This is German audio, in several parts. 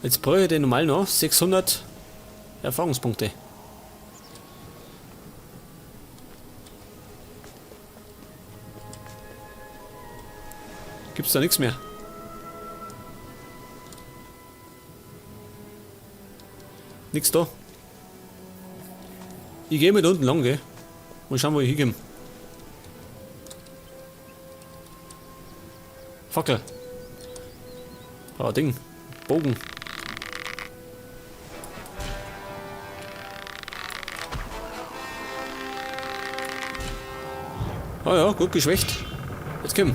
Jetzt brauche ich den normal noch 600 Erfahrungspunkte. Gibt's da nichts mehr? Nix da. Ich gehe mit unten lang, gell? Mal schauen, wo ich hingehe. Fackel. Ding. Bogen. Ah ja, gut geschwächt. Jetzt komm.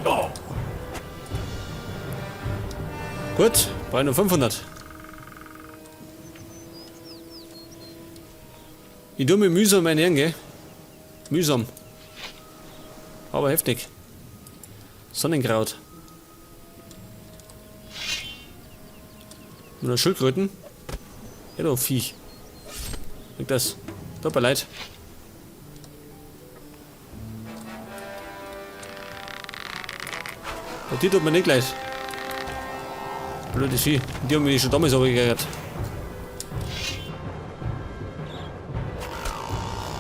Oh. Gut, brauche nur 500. Ich tue mir mühsam ernähren, gell? Mühsam. Aber heftig. Sonnenkraut. Nur Schildkröten. Ja, du Viech. Leg das. Tut mir leid. Die tut mir nicht leid. Blödes Vieh. Die haben mich schon damals runtergekehrt.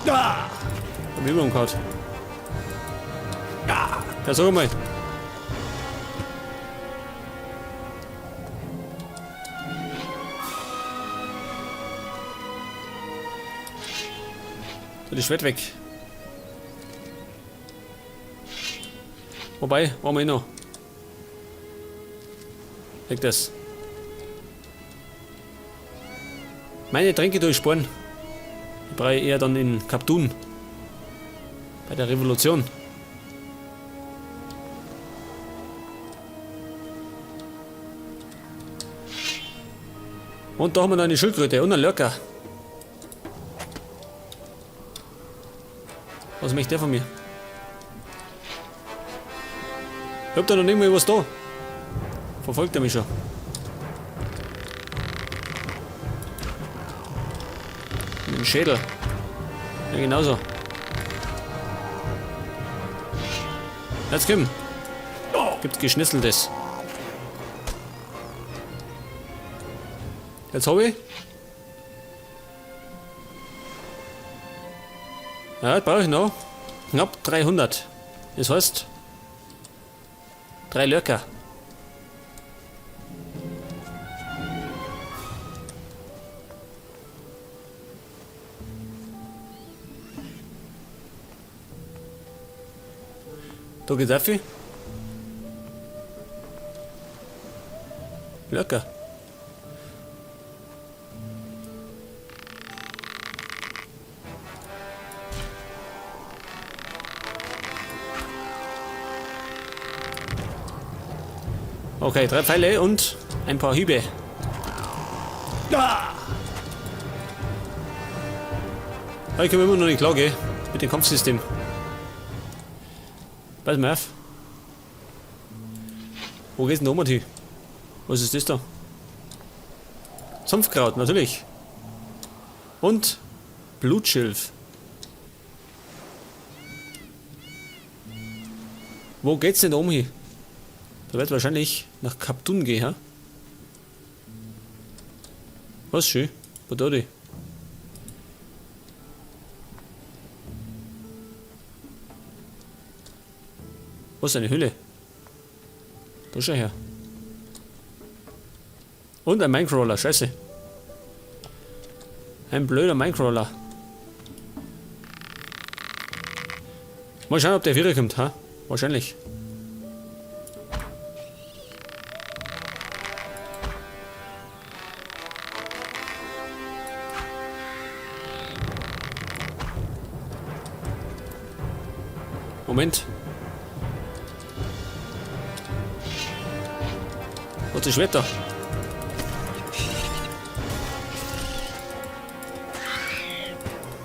Ja! Hab mich immer umgehauen. Ja! Ja, sag mal. So, die Schwert weg. Wobei, machen wir ihn noch. Leg das. Meine Tränke durchsparen. Die brauche ich eher dann in Kaptun. Bei der Revolution. Und da haben wir noch eine Schildkröte und einen Lurker. Was möchte der von mir? Ich hab da noch nicht mal was da. Verfolgt er mich schon. Mit dem Schädel. Ja, genauso. Jetzt komm. Gibt Geschnitzeltes. Jetzt habe ich. Ja, jetzt brauche ich noch knapp 300. Das heißt 3 Lurker. Da geht's auf. Lurker. Okay, 3 Pfeile und ein paar Hiebe. Ah! Ich komme immer noch nicht klar, gell? Mit dem Kampfsystem. Pass mal auf. Wo geht's denn da oben hin? Was ist das da? Sumpfkraut, natürlich. Und Blutschilf. Wo geht's denn da oben hin? Da wird wahrscheinlich nach Kaptun gehen, ha? Was schön. Wo da die? Was ist eine Hülle? Da schau her. Und ein Minecrawler, scheiße. Ein blöder Minecrawler. Mal schauen, ob der wieder kommt, ha? Wahrscheinlich. Moment. Was ist Wetter?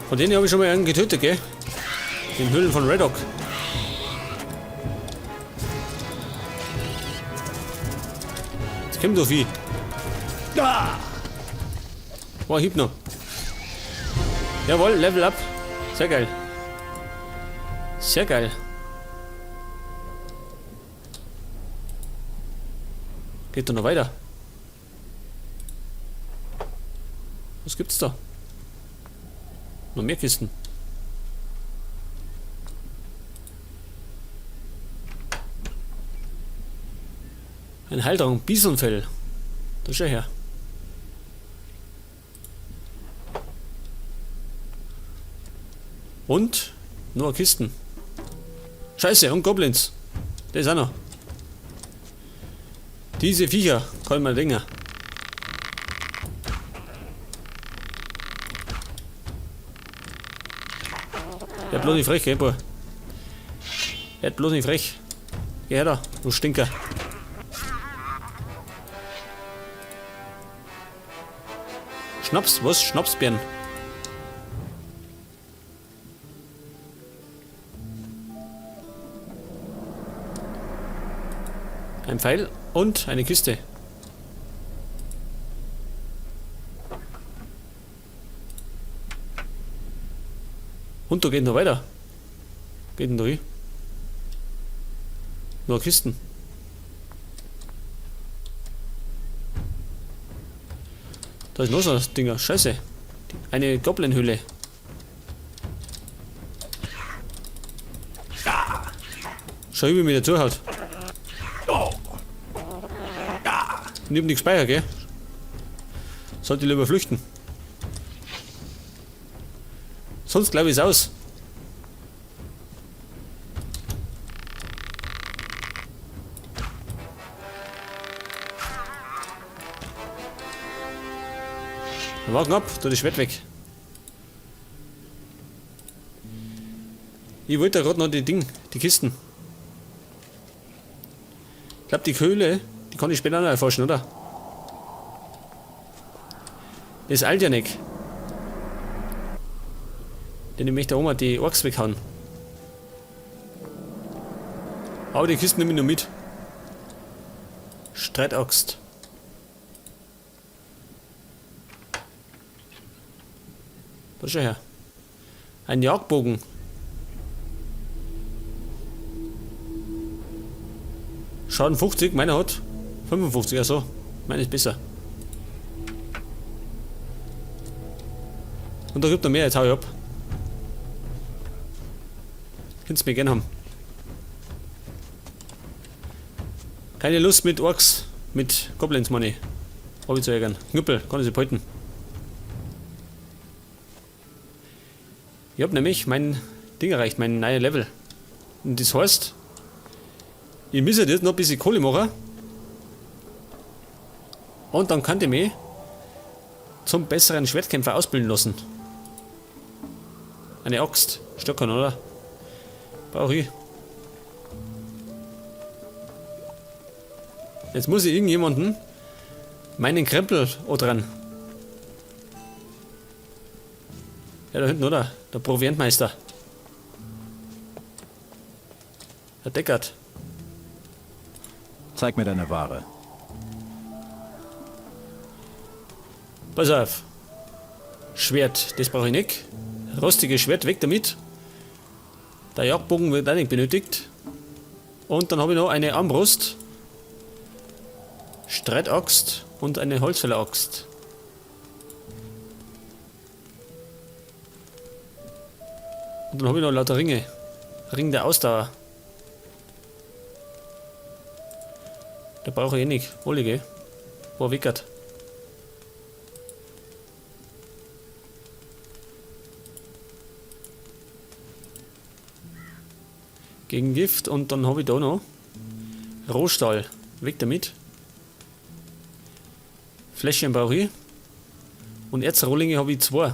Von denen habe ich schon mal einen getötet, gell? Den Höhlen von Reddock. Jetzt kommt doch Vieh. Ah! War Hieb noch. Jawohl, Level up. Sehr geil. Sehr geil. Geht doch noch weiter. Was gibt's da? Noch mehr Kisten. Ein Heildrang, Bisonfell. Da schau her. Und nur Kisten. Scheiße, und Goblins. Das ist auch noch. Diese Viecher kann man länger. Werd bloß nicht frech, gell, Boah. Werd bloß nicht frech. Geh her da, du Stinker. Schnaps, was? Schnapsbeeren. Ein Pfeil und eine Kiste. Und da geht noch weiter. Geht denn da hin? Nur Kisten. Da ist noch so ein Dinger. Scheiße. Eine Goblin-Hülle. Schau, wie mir der zuhaut. Ich hab nicht gespeichert, gell? Sollte ich lieber flüchten. Sonst glaube ich es aus. Wir warten ab, da ist Schwert weg. Ich wollte da gerade noch die Kisten. Ich glaube, die Höhle, die kann ich später noch erforschen, oder? Das ist Aljanek. Den möchte da oben die Orks weghauen. Aber die Kisten nehme ich noch mit. Streitaxt. Da schau her. Ein Jagdbogen. Schaden 50, meiner hat 55, also meine ist besser. Und da gibt noch mehr, jetzt hau ich ab. Könnt's mir gerne haben. Keine Lust mit Orks, mit Goblins, Money. Hab ich zu ärgern. Knüppel, kann ich sie behalten. Ich hab nämlich mein Ding erreicht, mein neues Level. Und das heißt, ich muss jetzt noch ein bisschen Kohle machen. Und dann kann ich mich zum besseren Schwertkämpfer ausbilden lassen. Eine Axt. Stöckern, oder? Brauche ich. Jetzt muss ich irgendjemanden meinen Krempel dran. Ja, da hinten, oder? Der Proviantmeister. Herr Deckert. Zeig mir deine Ware. Pass auf. Schwert, das brauche ich nicht. Rostiges Schwert, weg damit. Der Jagdbogen wird auch nicht benötigt. Und dann habe ich noch eine Armbrust. Streitaxt und eine Holzfälleraxt. Und dann habe ich noch lauter Ringe. Ring der Ausdauer. Da brauche ich eh nicht. Wolle, gell? Wo wickert. Gegen Gift und dann habe ich da noch Rohstahl. Weg damit. Fläschchen brauche ich. Und Erzrohlinge habe ich 2.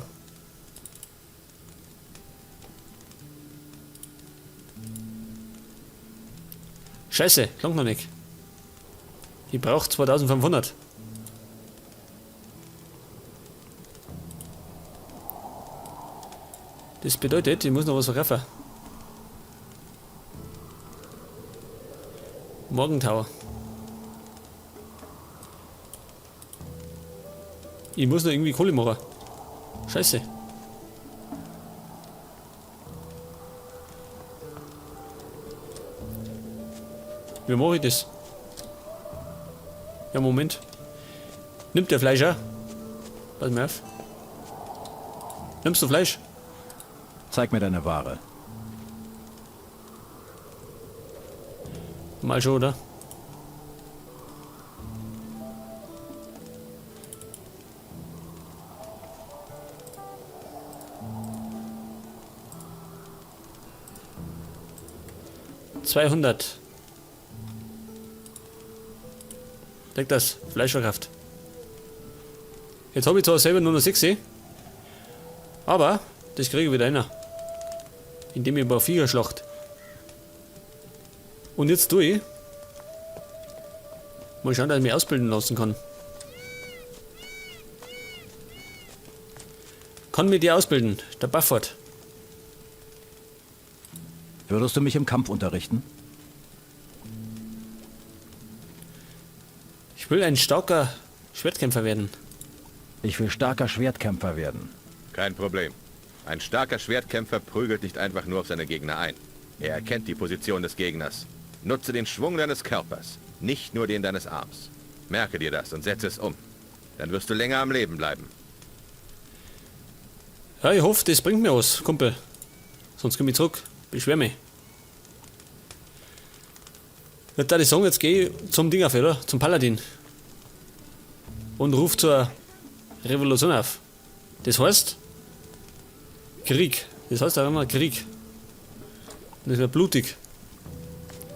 Scheiße, langt noch nicht. Ich brauche 2500. Das bedeutet, ich muss noch was verkaufen. Morgentau. Ich muss noch irgendwie Kohle machen. Scheiße. Wie mache ich das? Ja, Moment. Nimmt der Fleisch auch? Pass mal auf. Nimmst du Fleisch? Zeig mir deine Ware. Mal schon, oder? $200. Denk das, Fleisch verkauft. Jetzt habe ich zwar selber nur noch 6, aber das kriege ich wieder einer. Indem ich ein paar Viecher schlacht. Und jetzt tue ich mal schauen, dass ich mich ausbilden lassen kann. Kann mir die ausbilden, der Bufford. Würdest du mich im Kampf unterrichten? Ich will ein starker Schwertkämpfer werden. Ich will starker Schwertkämpfer werden. Kein Problem. Ein starker Schwertkämpfer prügelt nicht einfach nur auf seine Gegner ein. Er erkennt die Position des Gegners. Nutze den Schwung deines Körpers, nicht nur den deines Arms. Merke dir das und setze es um. Dann wirst du länger am Leben bleiben. Ja, ich hoffe, das bringt mir was, Kumpel. Sonst komme ich zurück. Beschwer mich. Jetzt würde ich sagen, jetzt gehe ich zum Ding auf, oder? Zum Paladin. Und ruf zur Revolution auf. Das heißt Krieg. Das heißt auch immer Krieg. Das wird blutig.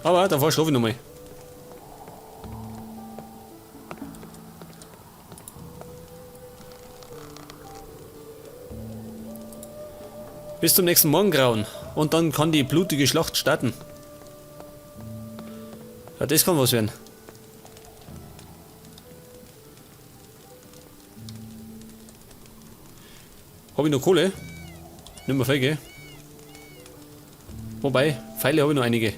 Aber davor schlafe ich nochmal. Bis zum nächsten Morgengrauen. Und dann kann die blutige Schlacht starten. Ja, das kann was werden. Habe ich noch Kohle? Nicht mehr viel, gell? Wobei, Pfeile habe ich noch einige.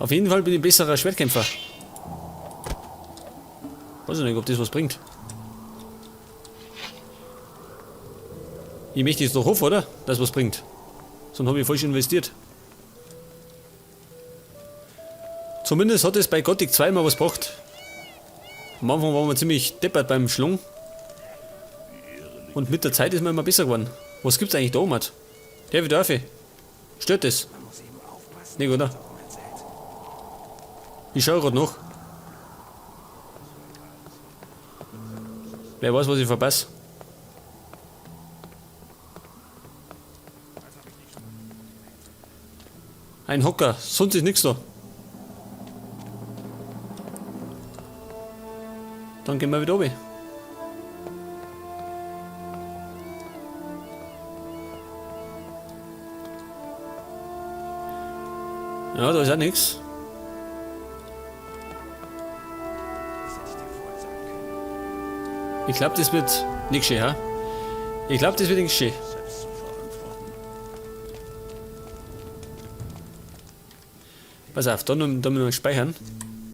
Auf jeden Fall bin ich ein besserer Schwertkämpfer. Weiß ich nicht, ob das was bringt. Ich möchte jetzt doch hoffen, oder? Dass was bringt. Sonst habe ich falsch investiert. Zumindest hat es bei Gothic 2 mal was gebracht. Am Anfang waren wir ziemlich deppert beim Schlung. Und mit der Zeit ist man immer besser geworden. Was gibt's eigentlich da oben? Der wie Dörfe. Stört das? Nicht, oder? Ich schaue gerade noch. Wer weiß, was ich verpasse. Ein Hocker, sonst ist nichts da. Dann gehen wir wieder oben. Ja, da ist auch nichts. Ich glaube, das wird nichts schön, ha? Ich glaube, das wird nichts schön. Pass auf, da müssen wir speichern.